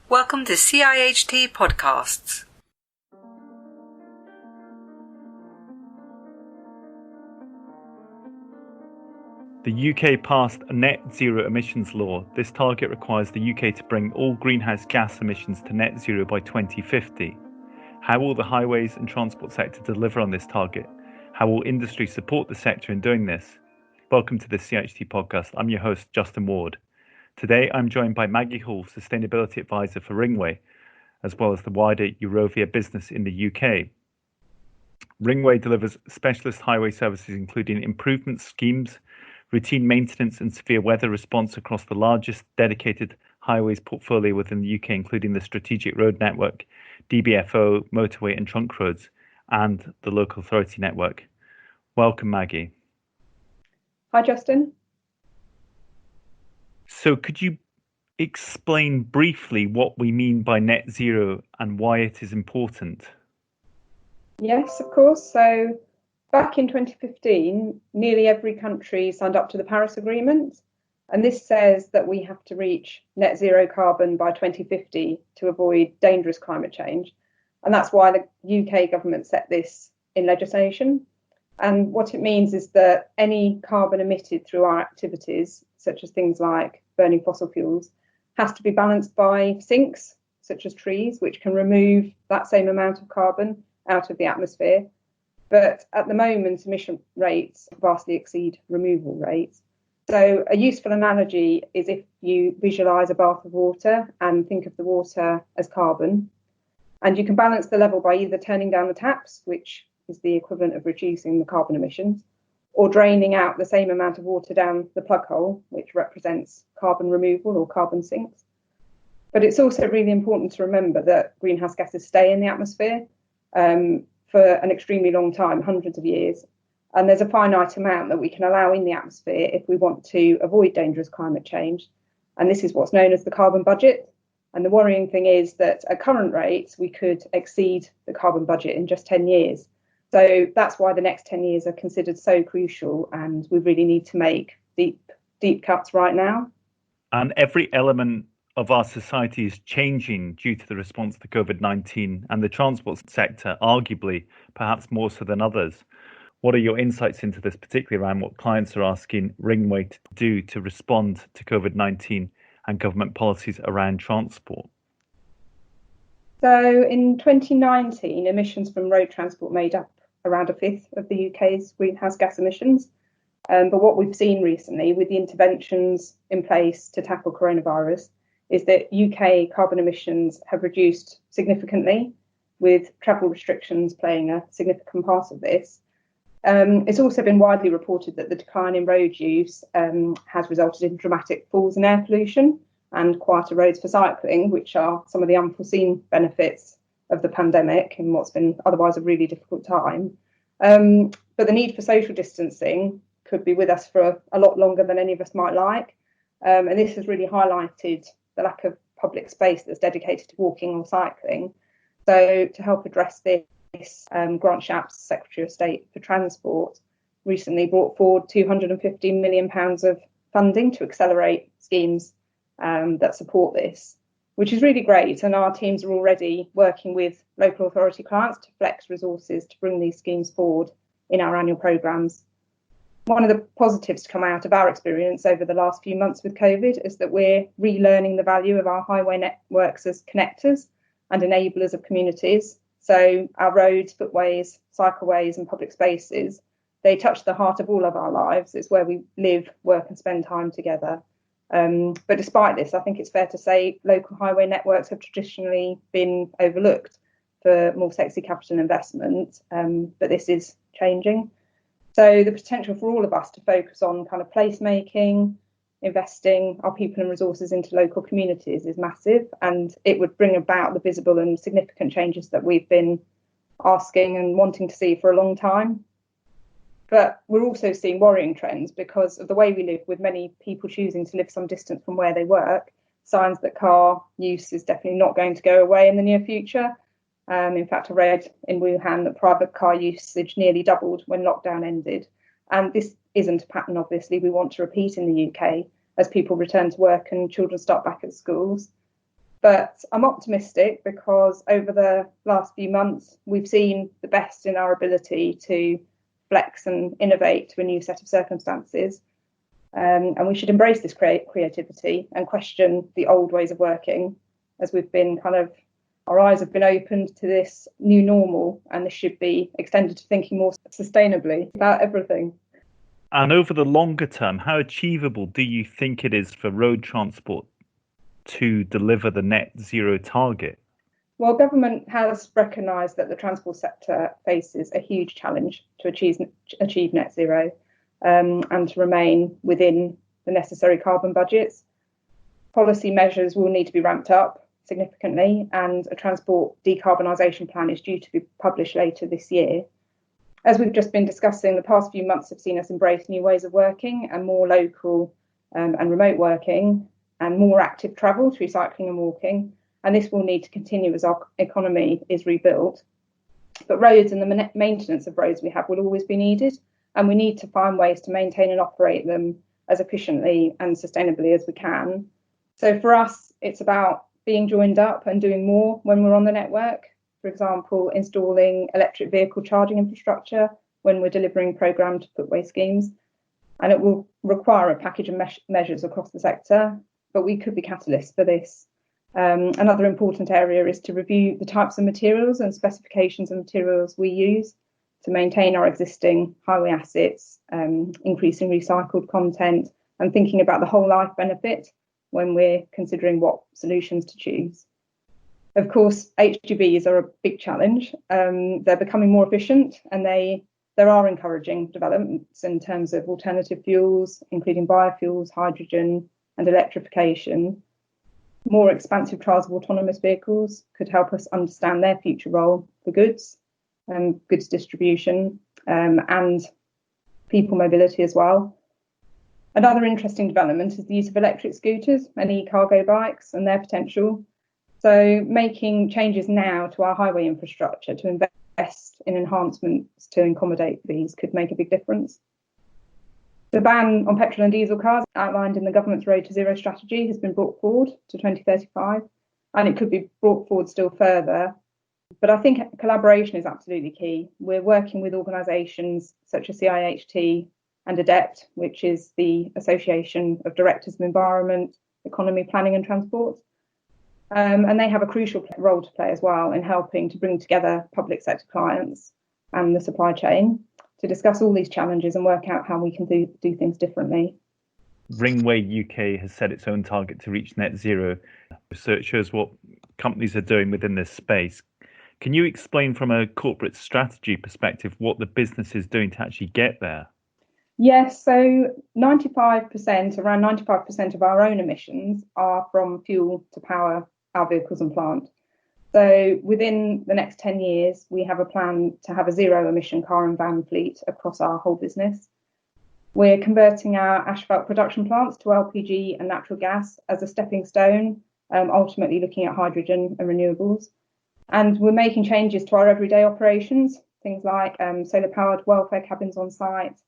Welcome to CIHT Podcasts. The UK passed a net zero emissions law. This target requires the UK to bring all greenhouse gas emissions to net zero by 2050. How will the highways and transport sector deliver on this target? How will industry support the sector in doing this? Welcome to the CIHT podcast. I'm your host, Justin Ward. Today, I'm joined by Maggie Hall, Sustainability Advisor for Ringway, as well as the wider Eurovia business in the UK. Ringway delivers specialist highway services, including improvement schemes, routine maintenance and severe weather response across the largest dedicated highways portfolio within the UK, including the Strategic Road Network, DBFO, motorway and trunk roads, and the local authority network. Welcome, Maggie. Hi, Justin. So could you explain briefly what we mean by net zero and why it is important? Yes, of course. So back in 2015, nearly every country signed up to the Paris Agreement. And this says that we have to reach net zero carbon by 2050 to avoid dangerous climate change. And that's why the UK government set this in legislation. And what it means is that any carbon emitted through our activities, such as things like burning fossil fuels, has to be balanced by sinks, such as trees, which can remove that same amount of carbon out of the atmosphere. But at the moment, emission rates vastly exceed removal rates. So a useful analogy is if you visualise a bath of water and think of the water as carbon, and you can balance the level by either turning down the taps, which is the equivalent of reducing the carbon emissions, or draining out the same amount of water down the plug hole, which represents carbon removal or carbon sinks. But it's also really important to remember that greenhouse gases stay in the atmosphere for an extremely long time, hundreds of years. And there's a finite amount that we can allow in the atmosphere if we want to avoid dangerous climate change. And this is what's known as the carbon budget. And the worrying thing is that at current rates, we could exceed the carbon budget in just 10 years. So that's why the next 10 years are considered so crucial, and we really need to make deep cuts right now. And every element of our society is changing due to the response to COVID-19, and the transport sector, arguably, perhaps more so than others. What are your insights into this, particularly around what clients are asking Ringway to do to respond to COVID-19 and government policies around transport? So in 2019, emissions from road transport made up around a fifth of the UK's greenhouse gas emissions. But what we've seen recently with the interventions in place to tackle coronavirus is that UK carbon emissions have reduced significantly, with travel restrictions playing a significant part of this. It's also been widely reported that the decline in road use has resulted in dramatic falls in air pollution and quieter roads for cycling, which are some of the unforeseen benefits of the pandemic in what's been otherwise a really difficult time. But the need for social distancing could be with us for a lot longer than any of us might like. And this has really highlighted the lack of public space that's dedicated to walking or cycling. So to help address this, Grant Shapps, Secretary of State for Transport, recently brought forward £250 million of funding to accelerate schemes that support this, which is really great. And our teams are already working with local authority clients to flex resources to bring these schemes forward in our annual programmes. One of the positives to come out of our experience over the last few months with COVID is that we're relearning the value of our highway networks as connectors and enablers of communities. So our roads, footways, cycleways and public spaces, they touch the heart of all of our lives. It's where we live, work and spend time together. But despite this, I think it's fair to say local highway networks have traditionally been overlooked for more sexy capital investment, but this is changing. So the potential for all of us to focus on kind of placemaking, investing our people and resources into local communities is massive, and it would bring about the visible and significant changes that we've been asking and wanting to see for a long time. But we're also seeing worrying trends because of the way we live, with many people choosing to live some distance from where they work, signs that car use is definitely not going to go away in the near future. In fact, I read in Wuhan that private car usage nearly doubled when lockdown ended. And this isn't a pattern, obviously, we want to repeat in the UK as people return to work and children start back at schools. But I'm optimistic because over the last few months, we've seen the best in our ability to flex and innovate to a new set of circumstances. And we should embrace this creativity and question the old ways of working, as we've been our eyes have been opened to this new normal, and this should be extended to thinking more sustainably about everything. And over the longer term, how achievable do you think it is for road transport to deliver the net zero target? Well, government has recognised that the transport sector faces a huge challenge to achieve net zero and to remain within the necessary carbon budgets. Policy measures will need to be ramped up significantly, and a transport decarbonisation plan is due to be published later this year. As we've just been discussing, the past few months have seen us embrace new ways of working and more local and remote working, and more active travel through cycling and walking. And this will need to continue as our economy is rebuilt. But roads and the maintenance of roads we have will always be needed, and we need to find ways to maintain and operate them as efficiently and sustainably as we can. So for us, it's about being joined up and doing more when we're on the network. For example, installing electric vehicle charging infrastructure when we're delivering programmed footway schemes. And it will require a package of measures across the sector, but we could be catalysts for this. Another important area is to review the types of materials and specifications of materials we use to maintain our existing highway assets, increasing recycled content, and thinking about the whole life benefit when we're considering what solutions to choose. Of course, HGVs are a big challenge. They're becoming more efficient, and there are encouraging developments in terms of alternative fuels, including biofuels, hydrogen, and electrification. More expansive trials of autonomous vehicles could help us understand their future role for goods distribution, and people mobility as well. Another interesting development is the use of electric scooters and e-cargo bikes and their potential. So making changes now to our highway infrastructure to invest in enhancements to accommodate these could make a big difference. The ban on petrol and diesel cars outlined in the government's Road to Zero strategy has been brought forward to 2035, and it could be brought forward still further. But I think collaboration is absolutely key. We're working with organisations such as CIHT and ADEPT, which is the Association of Directors of Environment, Economy, Planning and Transport. And they have a crucial role to play as well in helping to bring together public sector clients and the supply chain to discuss all these challenges and work out how we can do things differently. Ringway UK has set its own target to reach net zero. Research shows what companies are doing within this space. Can you explain from a corporate strategy perspective what the business is doing to actually get there? Yes, so around 95% of our own emissions are from fuel to power our vehicles and plant. So within the next 10 years, we have a plan to have a zero emission car and van fleet across our whole business. We're converting our asphalt production plants to LPG and natural gas as a stepping stone, ultimately looking at hydrogen and renewables. And we're making changes to our everyday operations, things like solar powered welfare cabins on site,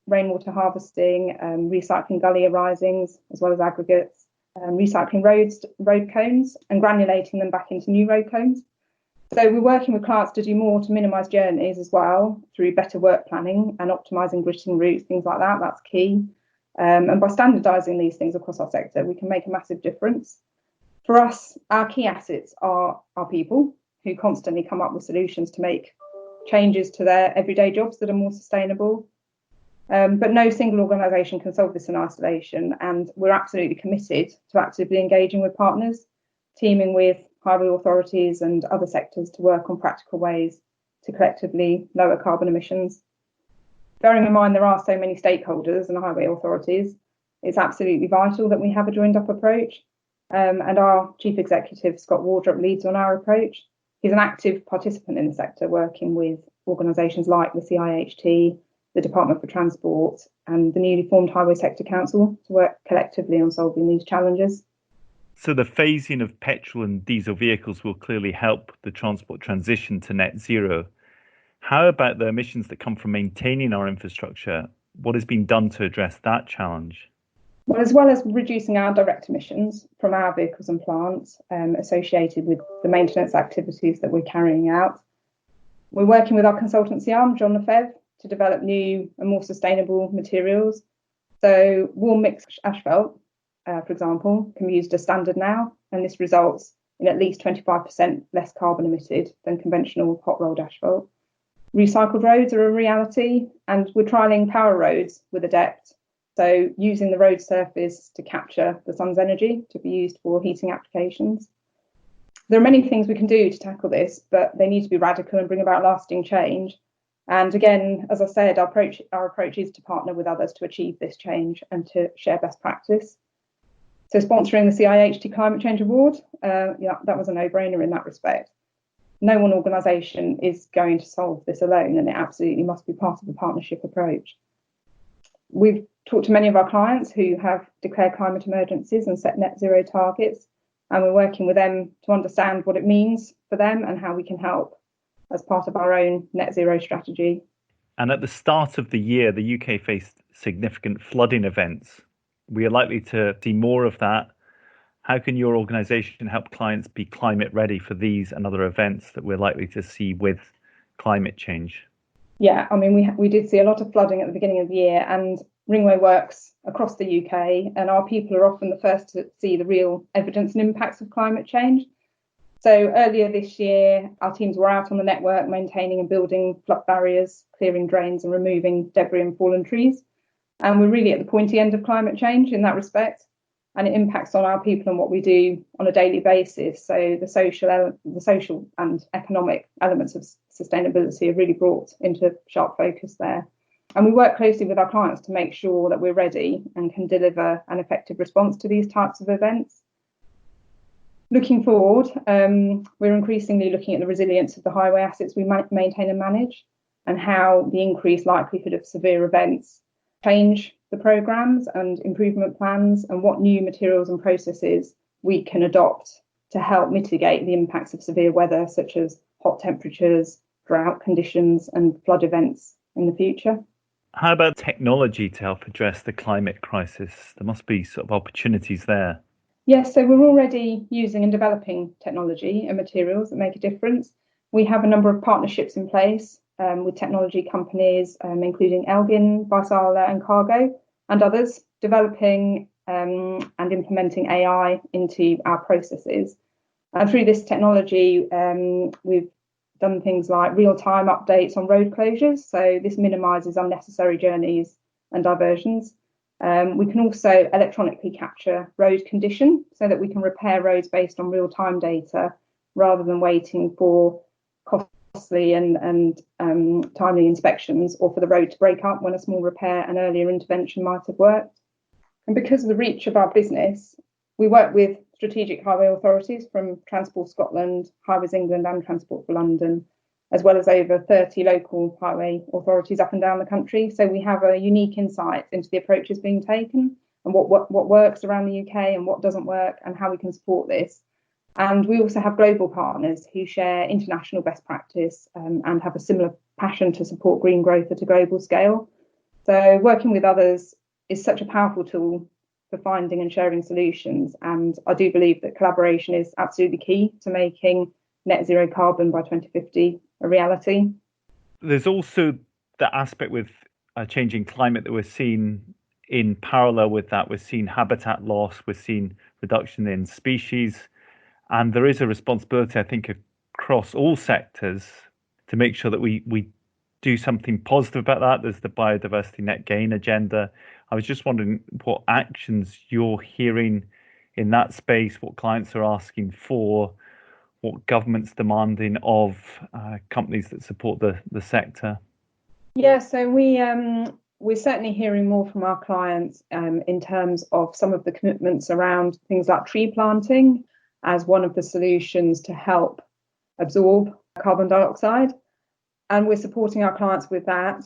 rainwater harvesting, recycling gully arisings, as well as aggregates, recycling road cones and granulating them back into new road cones. So we're working with clients to do more to minimise journeys as well through better work planning and optimising gritting routes, things like that. That's key. And by standardising these things across our sector, we can make a massive difference. For us, our key assets are our people who constantly come up with solutions to make changes to their everyday jobs that are more sustainable. But no single organisation can solve this in isolation, and we're absolutely committed to actively engaging with partners, teaming with highway authorities and other sectors to work on practical ways to collectively lower carbon emissions. Bearing in mind there are so many stakeholders and highway authorities, it's absolutely vital that we have a joined up approach. And our Chief Executive, Scott Wardrop, leads on our approach. He's an active participant in the sector, working with organisations like the CIHT, the Department for Transport and the newly formed Highway Sector Council to work collectively on solving these challenges. So the phasing of petrol and diesel vehicles will clearly help the transport transition to net zero. How about the emissions that come from maintaining our infrastructure? What has been done to address that challenge? Well, as well as reducing our direct emissions from our vehicles and plants associated with the maintenance activities that we're carrying out, we're working with our consultancy arm, John Lefebvre, to develop new and more sustainable materials. So warm mixed asphalt, for example, can be used as standard now, and this results in at least 25% less carbon emitted than conventional hot rolled asphalt. Recycled roads are a reality, and we're trialling power roads with Adept. So using the road surface to capture the sun's energy to be used for heating applications. There are many things we can do to tackle this, but they need to be radical and bring about lasting change. And again, as I said, our approach is to partner with others to achieve this change and to share best practice. So sponsoring the CIHT Climate Change Award, that was a no-brainer in that respect. No one organisation is going to solve this alone, and it absolutely must be part of a partnership approach. We've talked to many of our clients who have declared climate emergencies and set net zero targets, and we're working with them to understand what it means for them and how we can help as part of our own net zero strategy. And at the start of the year, the UK faced significant flooding events. We are likely to see more of that. How can your organisation help clients be climate ready for these and other events that we're likely to see with climate change? Yeah, I mean, we did see a lot of flooding at the beginning of the year, and Ringway works across the UK, and our people are often the first to see the real evidence and impacts of climate change. So earlier this year, our teams were out on the network maintaining and building flood barriers, clearing drains and removing debris and fallen trees. And we're really at the pointy end of climate change in that respect, and it impacts on our people and what we do on a daily basis. So the social and economic elements of sustainability are really brought into sharp focus there. And we work closely with our clients to make sure that we're ready and can deliver an effective response to these types of events. Looking forward, we're increasingly looking at the resilience of the highway assets we maintain and manage, and how the increased likelihood of severe events change the programmes and improvement plans, and what new materials and processes we can adopt to help mitigate the impacts of severe weather, such as hot temperatures, drought conditions and flood events in the future. How about technology to help address the climate crisis? There must be sort of opportunities there. Yes, so we're already using and developing technology and materials that make a difference. We have a number of partnerships in place with technology companies, including Elgin, Vaisala and Cargo, and others, developing and implementing AI into our processes. And through this technology, we've done things like real-time updates on road closures. So this minimises unnecessary journeys and diversions. We can also electronically capture road condition so that we can repair roads based on real-time data rather than waiting for costly and timely inspections, or for the road to break up when a small repair and earlier intervention might have worked. And because of the reach of our business, we work with strategic highway authorities from Transport Scotland, Highways England and Transport for London, as well as over 30 local highway authorities up and down the country. So we have a unique insight into the approaches being taken and what works around the UK and what doesn't work, and how we can support this. And we also have global partners who share international best practice and have a similar passion to support green growth at a global scale. So working with others is such a powerful tool for finding and sharing solutions. And I do believe that collaboration is absolutely key to making net zero carbon by 2050 a reality. There's also the aspect with changing climate that we're seeing in parallel with that. We're seeing habitat loss, we're seeing reduction in species, and there is a responsibility, I think, across all sectors to make sure that we do something positive about that. There's the biodiversity net gain agenda. I was just wondering what actions you're hearing in that space, what clients are asking for, what government's demanding of companies that support the sector. Yeah, so we're certainly hearing more from our clients in terms of some of the commitments around things like tree planting as one of the solutions to help absorb carbon dioxide. And we're supporting our clients with that.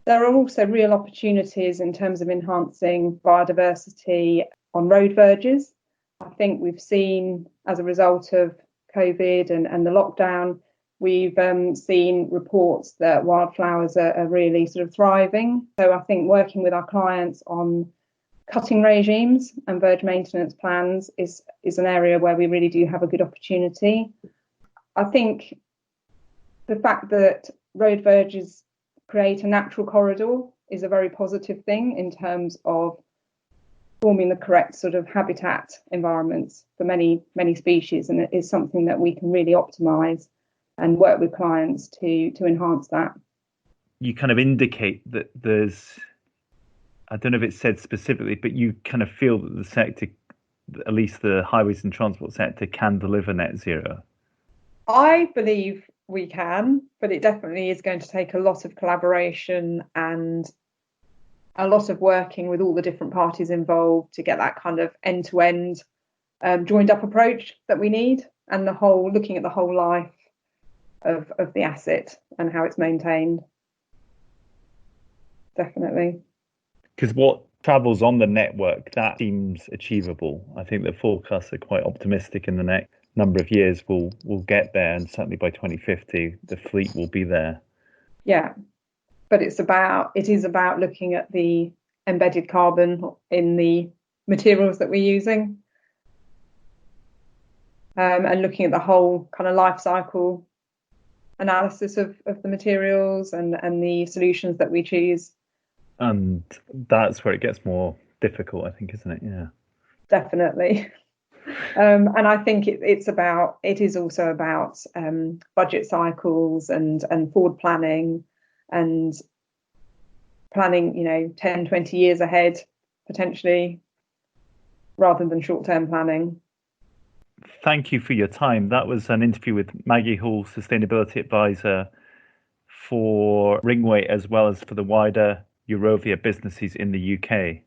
There are also real opportunities in terms of enhancing biodiversity on road verges. I think we've seen, as a result of COVID and the lockdown, we've seen reports that wildflowers are really sort of thriving. So I think working with our clients on Cutting regimes and verge maintenance plans is an area where we really do have a good opportunity. I think the fact that road verges create a natural corridor is a very positive thing in terms of forming the correct sort of habitat environments for many species, and it is something that we can really optimize and work with clients to enhance that. You kind of indicate that there's, I don't know if it's said specifically, but you kind of feel that the sector, at least the highways and transport sector, can deliver net zero. I believe we can, but it definitely is going to take a lot of collaboration and a lot of working with all the different parties involved to get that kind of end-to-end joined up approach that we need, and looking at the whole life of the asset and how it's maintained. Definitely. Because what travels on the network, that seems achievable. I think the forecasts are quite optimistic in the next number of years. We'll get there, and certainly by 2050, the fleet will be there. Yeah. But it is about looking at the embedded carbon in the materials that we're using, and looking at the whole kind of life cycle analysis of the materials and the solutions that we choose. And that's where it gets more difficult, I think, isn't it? Yeah, definitely. And I think it is also about budget cycles and forward planning, and planning, 10, 20 years ahead, potentially, rather than short-term planning. Thank you for your time. That was an interview with Maggie Hall, Sustainability Advisor for Ringway, as well as for the wider Eurovia businesses in the UK.